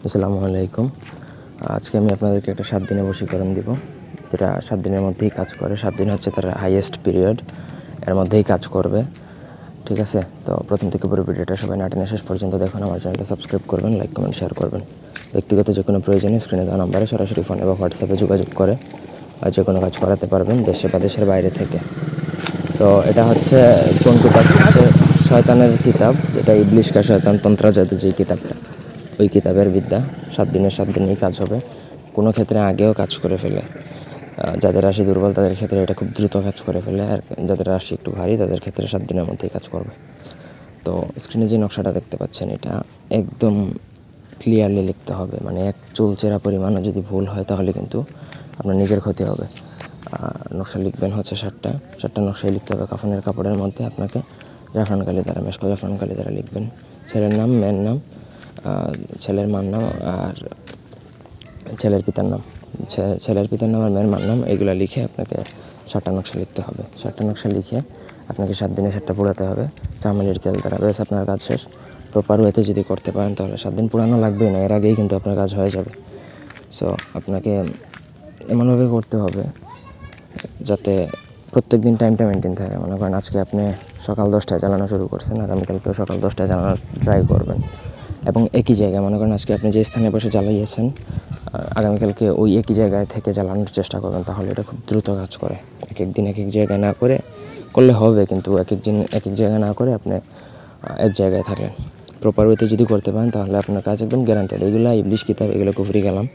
আসসালামু আলাইকুম। আজকে আমি আপনাদেরকে একটা 7 দিনের বশীকরণ দিব, যেটা 7 দিনের মধ্যেই কাজ করে। 7 দিন হচ্ছে তার হাইয়েস্ট পিরিয়ড, এর মধ্যেই কাজ করবে। ঠিক আছে? তো প্রথম থেকে পুরো ভিডিওটা সবাই না টেনে শেষ পর্যন্ত দেখুন। আমার চ্যানেলটা সাবস্ক্রাইব করবেন, লাইক কমেন্ট শেয়ার করবেন। ব্যক্তিগত যে কোনো প্রয়োজনে স্ক্রিনে দেওয়া নাম্বারে সরাসরি ফোনে বা হোয়াটসঅ্যাপে যোগাযোগ করে আর যে কোনো কাজ করাতে পারবেন, দেশে বা দেশের বাইরে থেকে। তো এটা হচ্ছে জন্তু পাখি, হচ্ছে শয়তানের কিতাব, যেটা ইবলিশ কা শয়তান তন্ত্রা জাদু, যেই কিতাবটা, ওই কিতাবের বিদ্যা। 7 দিনের 7 দিনেই কাজ হবে। কোনো ক্ষেত্রে আগেও কাজ করে ফেলে। যাদের রাশি দুর্বল তাদের ক্ষেত্রে এটা খুব দ্রুত কাজ করে ফেলে, আর যাদের রাশি একটু ভারী তাদের ক্ষেত্রে 7 দিনের মধ্যেই কাজ করবে। তো স্ক্রিনে যে নকশাটা দেখতে পাচ্ছেন, এটা একদম ক্লিয়ারলি লিখতে হবে, মানে এক চুলচেরা পরিমাণও যদি ভুল হয় তাহলে কিন্তু আপনার নিজের ক্ষতি হবে। নকশা লিখবেন হচ্ছে 7টা নকশাই লিখতে হবে। কাফনের কাপড়ের মধ্যে আপনাকে জাফরান কালি দ্বারা, মেশকা জাফরান কালি দ্বারা লিখবেন ছেলের নাম, মেয়ের নাম, ছেলের মার নাম আর ছেলের পিতার নাম, ছেলের পিতার নাম আর মেয়ের মার নাম, এগুলো লিখে আপনাকে 7টা নকশা লিখতে হবে। 7টা নকশা লিখে আপনাকে 7 দিনে 7টা পোড়াতে হবে চামেলির তেল দ্বারা। বেশ, আপনার কাজ শেষ। প্রপার ওয়েতে যদি করতে পারেন তাহলে 7 দিন পুরানো লাগবেই না, এর আগেই কিন্তু আপনার কাজ হয়ে যাবে। সো আপনাকে এমনভাবে করতে হবে যাতে প্রত্যেক দিন টাইমটা মেনটেন থাকে। মনে করেন আজকে আপনি সকাল 10টায় জ্বালানো শুরু করছেন, আগামীকালকেও সকাল 10টায় জ্বালানোর ট্রাই করবেন, এবং একই জায়গায়, মনে করেন আজকে আপনি যে স্থানে বসে জ্বালাইয়েছেন আগামীকালকে ওই একই জায়গায় থেকে জ্বালানোর চেষ্টা করবেন, তাহলে এটা খুব দ্রুত কাজ করে। এক এক দিন এক এক জায়গায় না করলে হবে, কিন্তু এক এক দিন এক এক জায়গায় না করে আপনি এক জায়গায় থাকলেন। প্রপার ওয়েতে যদি করতে পারেন তাহলে আপনার কাজ একদম গ্যারান্টেড। এগুলো ইবলিশ কিতাব, এগুলো কুফরি কালাম,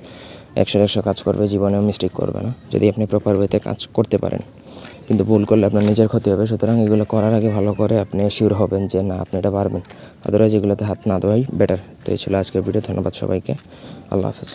100 কাজ করবে, জীবনেও মিস্টেক করবে না যদি আপনি প্রপার ওয়েতে কাজ করতে পারেন। কিন্তু ভুল করলে আপনার নিজের ক্ষতি হবে। সুতরাং এগুলো করার আগে ভালো করে আপনি শিওর হবেন যে না, আপনি এটা পারবেন। আদারওয়াইজ এগুলোতে হাত না দেওয়াই বেটার। তো এই ছিল আজকের ভিডিও। ধন্যবাদ সবাইকে। আল্লাহ হাফেজ।